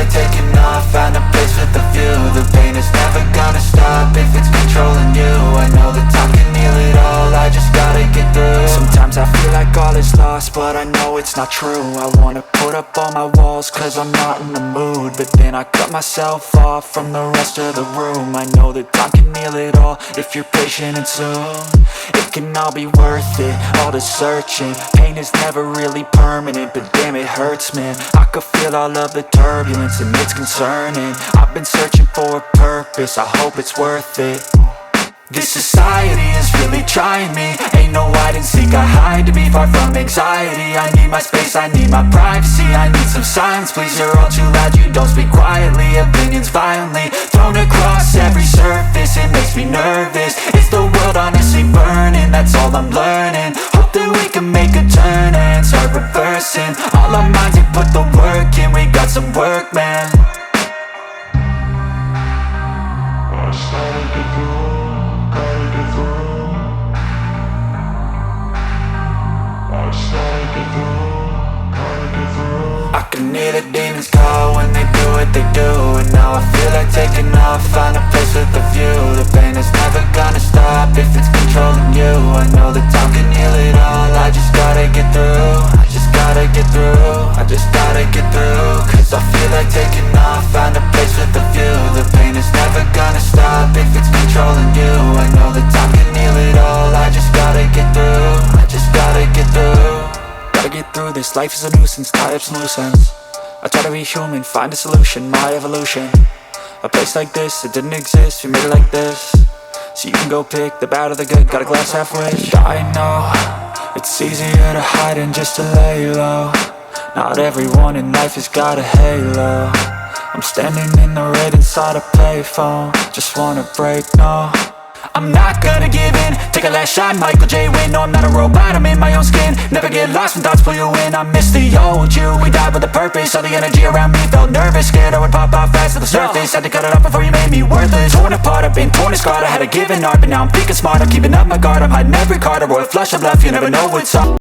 like taking off, find a place with a view. The pain is never gonna stop if it's controlling you. I know that time can heal it all, I just gotta get through. Sometimes I feel like all is lost, but I know it's not true. I wanna put up all my walls cause I'm not in the mood, but then I cut myself off from the rest of the room. I know that time can heal it all if you're patient and soon. It can all be worth it, all the searching. Pain is never really permanent, but damn it hurts, man. I could feel all of the turbulence and it's concerning. I've been searching for a purpose, I hope it's worth it. This society is really trying me. Ain't no hide and seek, I hide to be far from anxiety. I need my space, I need my privacy, I need some silence, please. You're all too loud, you don't speak quietly. Opinions violently thrown across every surface, it makes me nervous. Is the world honestly burning? That's all I'm learning. Hope that we can make a turn and start reversing. All our minds, we put the work in, we got some work, man. I can hear the demons call when they do what they do, and now I feel like taking off, find a place with a view. The pain is never gonna stop if it's controlling you. I know that time can heal it all, I just gotta get through. I just gotta get through, I just gotta get through. Cause I feel like taking off, find a place with a view. The pain is never gonna stop if it's controlling you. I know that time can heal it all, I just gotta get through. I just gotta get through. Gotta get through this, life is a nuisance, tie up some loose ends. I try to be human, find a solution, my evolution. A place like this, it didn't exist, we made it like this. So you can go pick the bad or the good, got a glass halfway. I know, it's easier to hide than just to lay low. Not everyone in life has got a halo. I'm standing in the red inside a payphone, just wanna break, no. I'm not gonna give in, take a last shot, Michael J. Win. No, I'm not a robot, I'm in my own skin. Never get lost when thoughts pull you in. I miss the old you, we died with a purpose. All the energy around me felt nervous, scared I would pop off fast to the surface. Had to cut it off before you made me worthless. Torn apart, I've been torn and scarred. I had a given art, but now I'm thinking smart. I'm keeping up my guard, I'm hiding every card. A royal flush of love, you never know what's up.